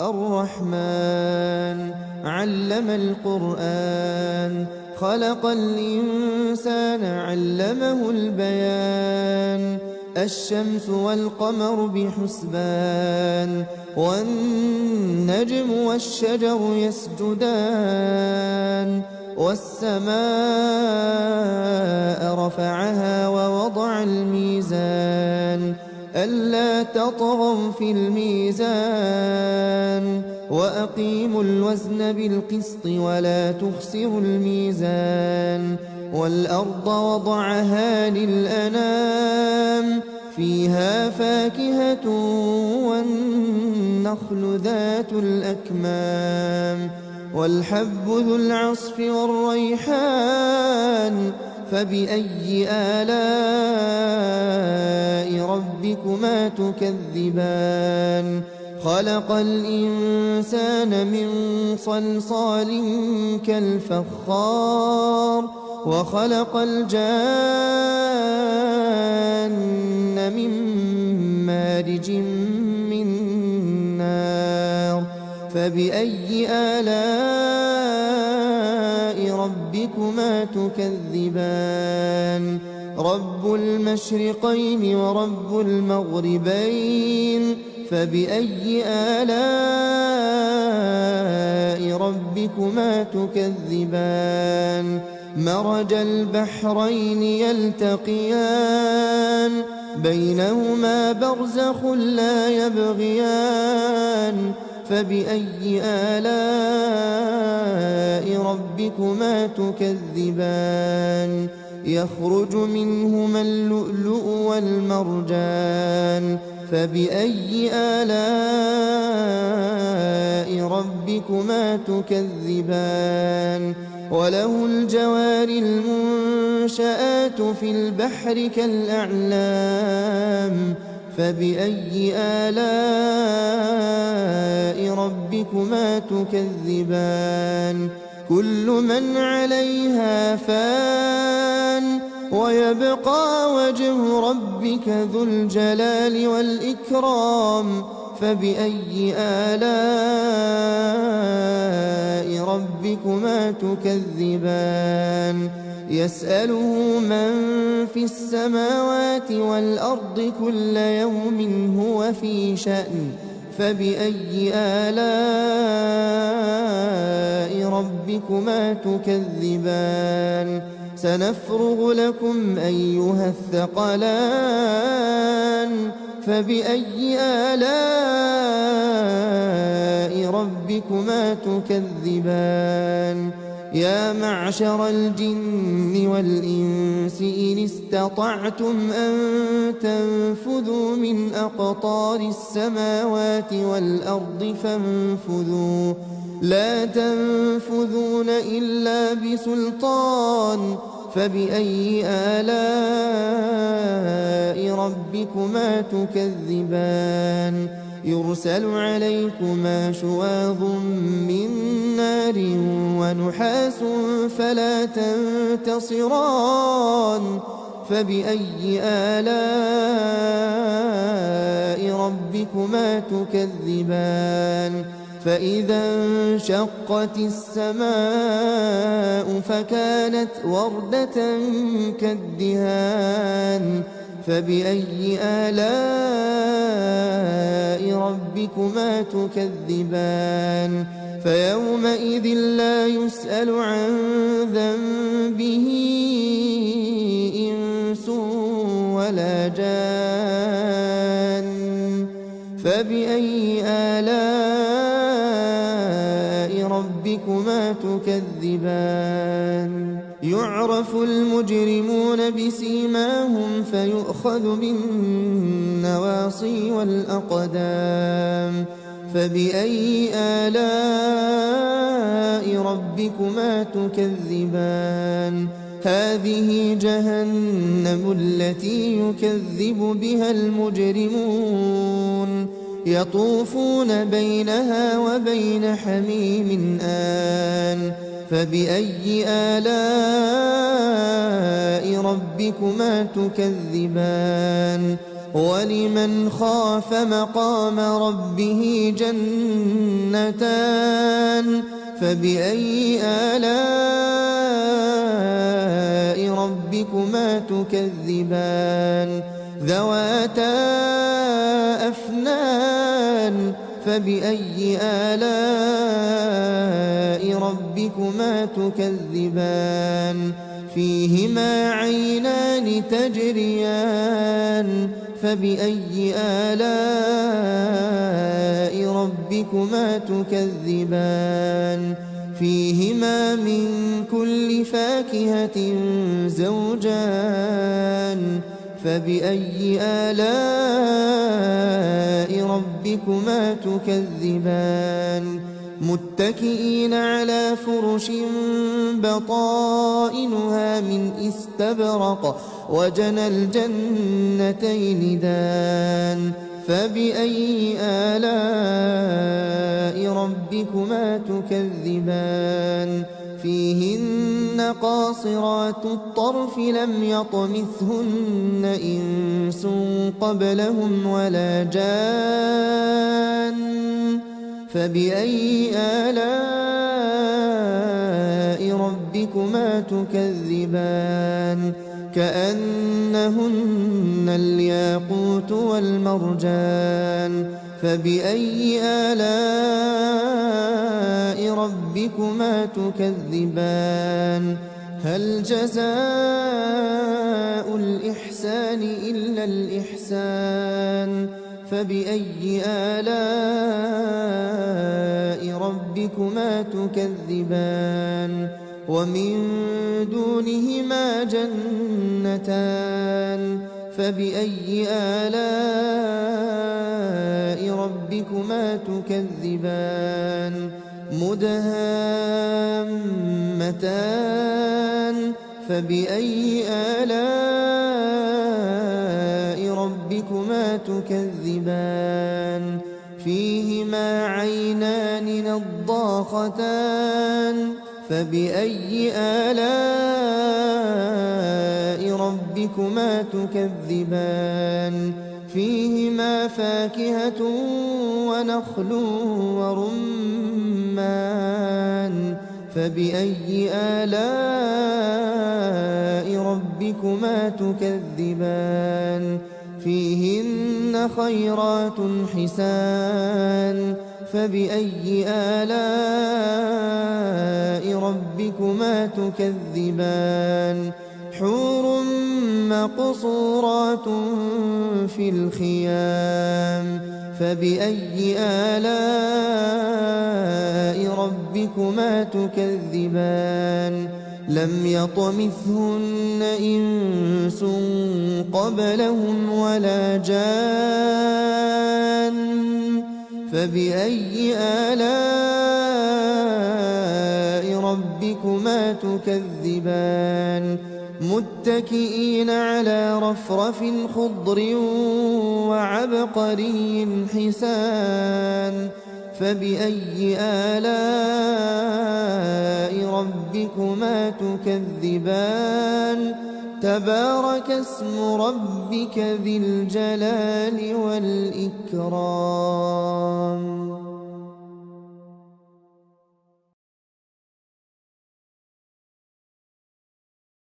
الرحمن علم القرآن خلق الإنسان علمه البيان الشمس والقمر بحسبان والنجم والشجر يسجدان والسماء رفعها ووضع الميزان ألا تطغوا في الميزان وأقيموا الوزن بالقسط ولا تخسروا الميزان والأرض وضعها للأنام فيها فاكهة والنخل ذات الأكمام والحب ذو العصف والريحان فبأي آلاء ربكما تكذبان خلق الإنسان من صلصال كالفخار وخلق الجان من مارج من نار فبأي آلاء ربكما تكذبان رب المشرقين ورب المغربين فبأي آلاء ربكما تكذبان مرج البحرين يلتقيان بينهما برزخ لا يبغيان فبأي آلاء ربكما تكذبان يخرج منهما اللؤلؤ والمرجان فبأي آلاء ربكما تكذبان وله الجوار المنشآت في البحر كالأعلام فبأي آلاء ربكما تكذبان كل من عليها فان ويبقى وجه ربك ذو الجلال والإكرام فبأي آلاء ربكما تكذبان يسأله من في السماوات والأرض كل يوم هو في شأن فبأي آلاء ربكما تكذبان سنفرغ لكم أيها الثقلان فبأي آلاء ربكما تكذبان يا معشر الجن والإنس إن استطعتم أن تنفذوا من أقطار السماوات والأرض فانفذوا لا تنفذون إلا بسلطان فبأي آلاء ربكما تكذبان يرسل عليكما شواظ من نار ونحاس فلا تنتصران فبأي آلاء ربكما تكذبان فإذا انشقت السماء فكانت وردة كالدهان فبأي آلاء ربكما تكذبان فيومئذ لا يسأل عن ذنبه إنس ولا جان فبأي آلاء ربكما تكذبان يعرف المجرمون بسيماهم فيؤخذ بالنواصي والأقدام فبأي آلاء ربكما تكذبان هذه جهنم التي يكذب بها المجرمون يطوفون بينها وبين حميم آن فبأي آلاء ربكما تكذبان ولمن خاف مقام ربه جنتان فبأي آلاء ربكما تكذبان ذواتا أفنان فبأي آلاء ربكما تكذبان فيهما عينان تجريان فبأي آلاء ربكما تكذبان فيهما من كل فاكهة زوجان فبأي آلاء ربكما تكذبان متكئين على فرش بطائنها من استبرق وجنى الجنتين دان فبأي آلاء ربكما تكذبان فيهن قاصرات الطرف لم يطمثهن إنس قبلهم ولا جان فبأي آلاء ربكما تكذبان كأنهن الياقوت والمرجان فبأي آلاء ربكما تكذبان هل جزاء الإحسان إلا الإحسان فبأي آلاء ربكما تكذبان ومن دونهما جنتان فبأي آلاء ربكما تكذبان مدهامتان فبأي آلاء ربكما تكذبان فيهما عينان نضاختان فبأي آلاء ربكما تكذبان فيهما فاكهة ونخل ورمان فبأي آلاء ربكما تكذبان فيهن خيرات حسان فبأي آلاء ربكما تكذبان حور مقصورات في الخيام فبأي آلاء ربكما تكذبان لم يطمثهن إنس قبلهم ولا جان فبأي آلاء ربكما تكذبان متكئين على رفرف خضر وعبقري حسان فبأي آلاء ربكما تكذبان تبارك اسم ربك ذي الجلال والإكرام